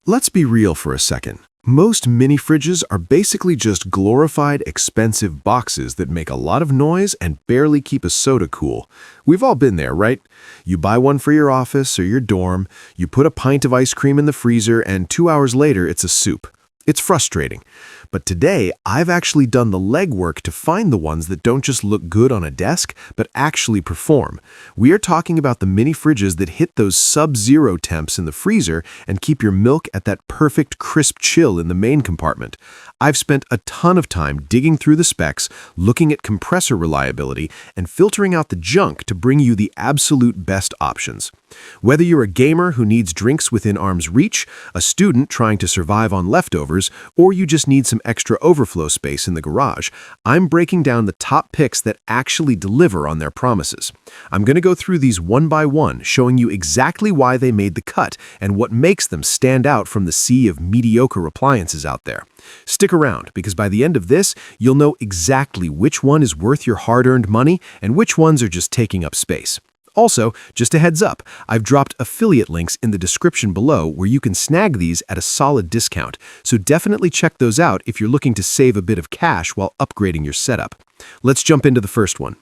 Let's be real for a second. Most mini fridges are basically just glorified, expensive boxes that make a lot of noise and barely keep a soda cool. We've all been there, right? You buy one for your office or your dorm, you put a pint of ice cream in the freezer, and 2 hours later it's a soup. It's frustrating. But today, I've actually done the legwork to find the ones that don't just look good on a desk, but actually perform. We are talking about the mini fridges that hit those sub-zero temps in the freezer and keep your milk at that perfect crisp chill in the main compartment. I've spent a ton of time digging through the specs, looking at compressor reliability, and filtering out the junk to bring you the absolute best options. Whether you're a gamer who needs drinks within arm's reach, a student trying to survive on leftovers, or you just need some extra overflow space in the garage, I'm breaking down the top picks that actually deliver on their promises. I'm going to go through these one by one, showing you exactly why they made the cut and what makes them stand out from the sea of mediocre appliances out there. Stick around, because by the end of this, you'll know exactly which one is worth your hard-earned money and which ones are just taking up space. Also, just a heads up, I've dropped affiliate links in the description below where you can snag these at a solid discount, so definitely check those out if you're looking to save a bit of cash while upgrading your setup. Let's jump into the first one.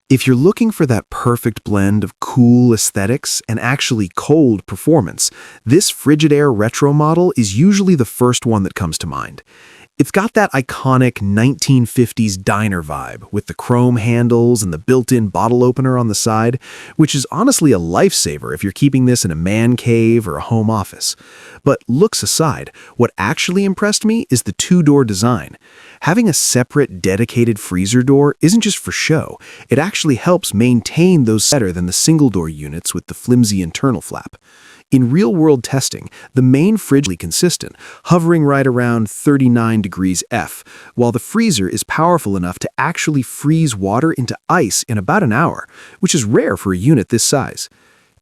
If you're looking for that perfect blend of cool aesthetics and actually cold performance, this Frigidaire retro model is usually the first one that comes to mind. It's got that iconic 1950s diner vibe with the chrome handles and the built-in bottle opener on the side, which is honestly a lifesaver if you're keeping this in a man cave or a home office. But looks aside, what actually impressed me is the two-door design. Having a separate, dedicated freezer door isn't just for show. It actually helps maintain those better than the single-door units with the flimsy internal flap. In real-world testing, the main fridge is consistent, hovering right around 39 degrees F, while the freezer is powerful enough to actually freeze water into ice in about an hour, which is rare for a unit this size.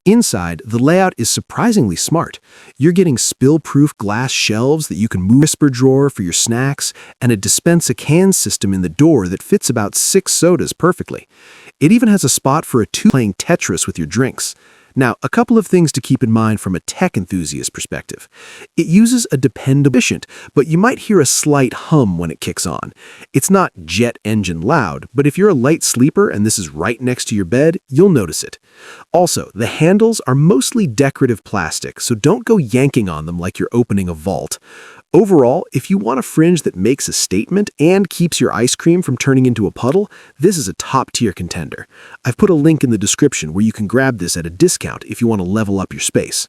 Inside, the layout is surprisingly smart. You're getting spill-proof glass shelves that you can move, a whisper drawer for your snacks, and a dispense-a-can system in the door that fits about 6 sodas perfectly. It even has a spot for a playing Tetris with your drinks. Now, a couple of things to keep in mind from a tech enthusiast perspective. It uses a dependable efficient, but you might hear a slight hum when it kicks on. It's not jet engine loud, but if you're a light sleeper and this is right next to your bed, you'll notice it. Also, the handles are mostly decorative plastic, so don't go yanking on them like you're opening a vault. Overall, if you want a fridge that makes a statement and keeps your ice cream from turning into a puddle, this is a top-tier contender. I've put a link in the description where you can grab this at a discount if you want to level up your space.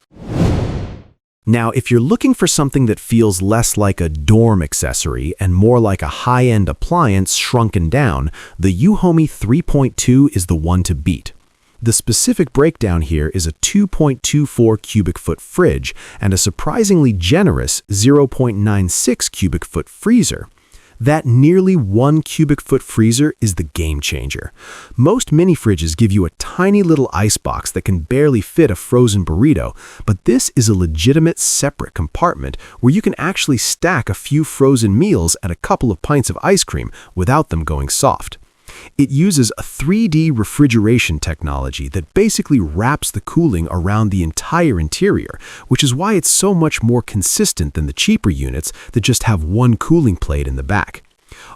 Now, if you're looking for something that feels less like a dorm accessory and more like a high-end appliance shrunken down, the EUHOMY 3.2 is the one to beat. The specific breakdown here is a 2.24 cubic foot fridge and a surprisingly generous 0.96 cubic foot freezer. That nearly 1 cubic foot freezer is the game changer. Most mini fridges give you a tiny little ice box that can barely fit a frozen burrito, but this is a legitimate separate compartment where you can actually stack a few frozen meals and a couple of pints of ice cream without them going soft. It uses a 3D refrigeration technology that basically wraps the cooling around the entire interior, which is why it's so much more consistent than the cheaper units that just have one cooling plate in the back.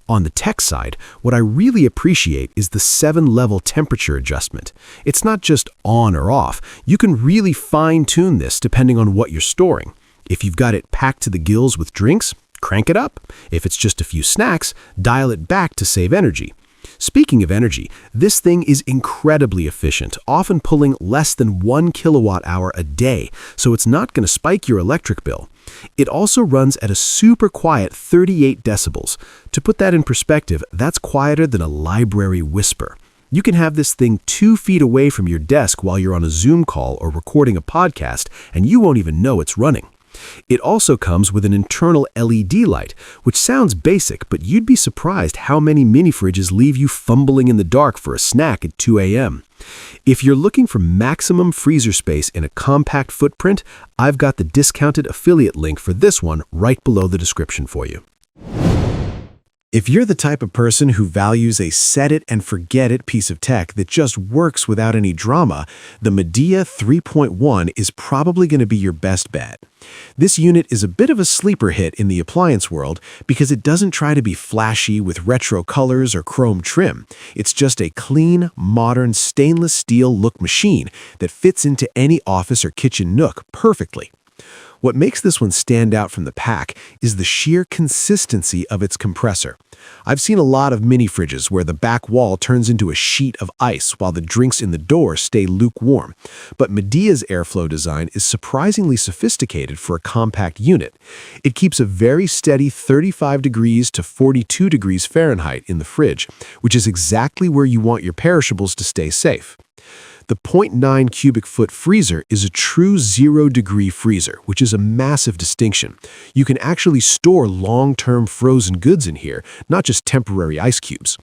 On the tech side, what I really appreciate is the 7-level temperature adjustment. It's not just on or off. You can really fine-tune this depending on what you're storing. If you've got it packed to the gills with drinks, crank it up. If it's just a few snacks, dial it back to save energy. Speaking of energy, this thing is incredibly efficient, often pulling less than 1 kilowatt-hour a day, so it's not going to spike your electric bill. It also runs at a super quiet 38 decibels. To put that in perspective, that's quieter than a library whisper. You can have this thing 2 feet away from your desk while you're on a Zoom call or recording a podcast, and you won't even know it's running. It also comes with an internal LED light, which sounds basic, but you'd be surprised how many mini fridges leave you fumbling in the dark for a snack at 2 a.m. If you're looking for maximum freezer space in a compact footprint, I've got the discounted affiliate link for this one right below the description for you. If you're the type of person who values a set-it-and-forget-it piece of tech that just works without any drama, the Midea 3.1 is probably going to be your best bet. This unit is a bit of a sleeper hit in the appliance world because it doesn't try to be flashy with retro colors or chrome trim. It's just a clean, modern, stainless steel look machine that fits into any office or kitchen nook perfectly. What makes this one stand out from the pack is the sheer consistency of its compressor. I've seen a lot of mini fridges where the back wall turns into a sheet of ice while the drinks in the door stay lukewarm. But Midea's airflow design is surprisingly sophisticated for a compact unit. It keeps a very steady 35 degrees to 42 degrees Fahrenheit in the fridge, which is exactly where you want your perishables to stay safe. The 0.9 cubic foot freezer is a true 0-degree freezer, which is a massive distinction. You can actually store long-term frozen goods in here, not just temporary ice cubes.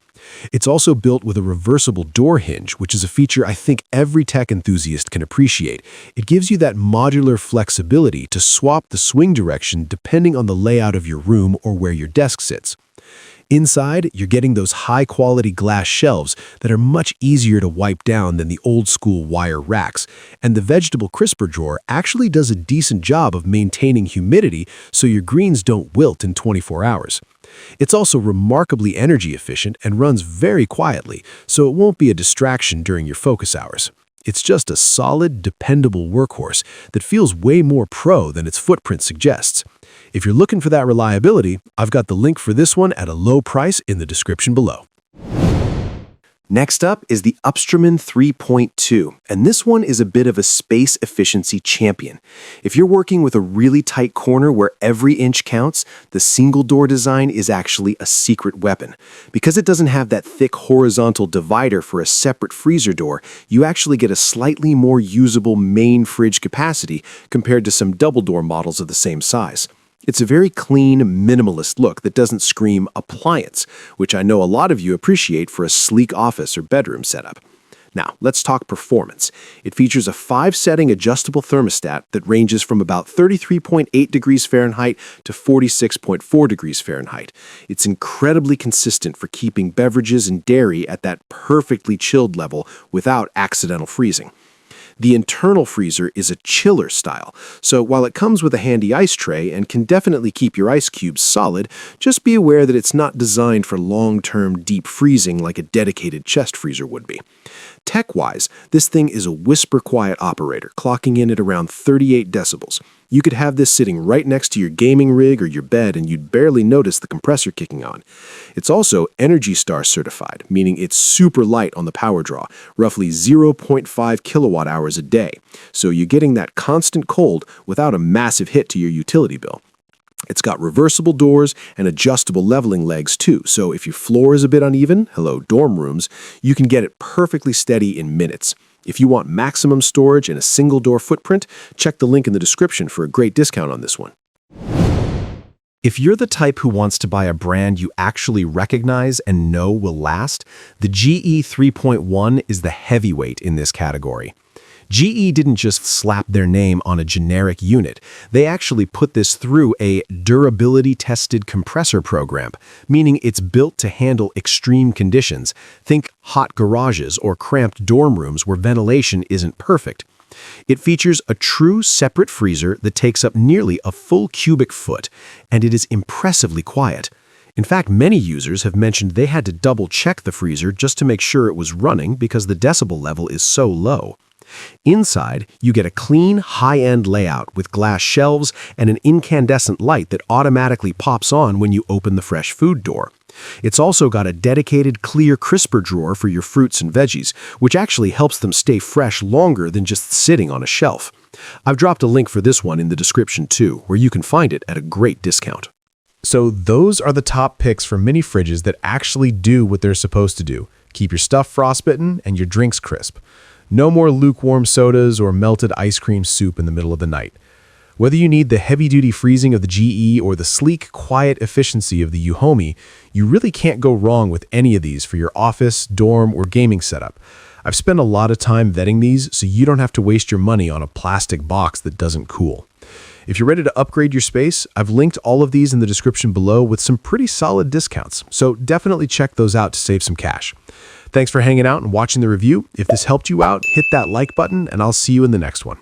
It's also built with a reversible door hinge, which is a feature I think every tech enthusiast can appreciate. It gives you that modular flexibility to swap the swing direction depending on the layout of your room or where your desk sits. Inside, you're getting those high-quality glass shelves that are much easier to wipe down than the old-school wire racks, and the vegetable crisper drawer actually does a decent job of maintaining humidity so your greens don't wilt in 24 hours. It's also remarkably energy efficient and runs very quietly, so it won't be a distraction during your focus hours. It's just a solid, dependable workhorse that feels way more pro than its footprint suggests. If you're looking for that reliability, I've got the link for this one at a low price in the description below. Next up is the Upstreman 3.2, and this one is a bit of a space efficiency champion. If you're working with a really tight corner where every inch counts, the single door design is actually a secret weapon. Because it doesn't have that thick horizontal divider for a separate freezer door, you actually get a slightly more usable main fridge capacity compared to some double door models of the same size. It's a very clean, minimalist look that doesn't scream appliance, which I know a lot of you appreciate for a sleek office or bedroom setup. Now, let's talk performance. It features a 5-setting adjustable thermostat that ranges from about 33.8 degrees Fahrenheit to 46.4 degrees Fahrenheit. It's incredibly consistent for keeping beverages and dairy at that perfectly chilled level without accidental freezing. The internal freezer is a chiller style, so while it comes with a handy ice tray and can definitely keep your ice cubes solid, just be aware that it's not designed for long-term deep freezing like a dedicated chest freezer would be. Tech-wise, this thing is a whisper-quiet operator, clocking in at around 38 decibels. You could have this sitting right next to your gaming rig or your bed and you'd barely notice the compressor kicking on. It's also Energy Star certified, meaning it's super light on the power draw, roughly 0.5 kilowatt hours a day. So you're getting that constant cold without a massive hit to your utility bill. It's got reversible doors and adjustable leveling legs too, so if your floor is a bit uneven, hello dorm rooms, you can get it perfectly steady in minutes. If you want maximum storage and a single door footprint, check the link in the description for a great discount on this one. If you're the type who wants to buy a brand you actually recognize and know will last, the GE 3.1 is the heavyweight in this category. GE didn't just slap their name on a generic unit. They actually put this through a durability-tested compressor program, meaning it's built to handle extreme conditions. Think hot garages or cramped dorm rooms where ventilation isn't perfect. It features a true separate freezer that takes up nearly a full cubic foot, and it is impressively quiet. In fact, many users have mentioned they had to double-check the freezer just to make sure it was running because the decibel level is so low. Inside, you get a clean, high-end layout with glass shelves and an incandescent light that automatically pops on when you open the fresh food door. It's also got a dedicated clear crisper drawer for your fruits and veggies, which actually helps them stay fresh longer than just sitting on a shelf. I've dropped a link for this one in the description too, where you can find it at a great discount. So those are the top picks for mini fridges that actually do what they're supposed to do. Keep your stuff frostbitten and your drinks crisp. No more lukewarm sodas or melted ice cream soup in the middle of the night. Whether you need the heavy-duty freezing of the GE or the sleek, quiet efficiency of the EUHOMY, you really can't go wrong with any of these for your office, dorm, or gaming setup. I've spent a lot of time vetting these, so you don't have to waste your money on a plastic box that doesn't cool. If you're ready to upgrade your space, I've linked all of these in the description below with some pretty solid discounts, so definitely check those out to save some cash. Thanks for hanging out and watching the review. If this helped you out, hit that like button, and I'll see you in the next one.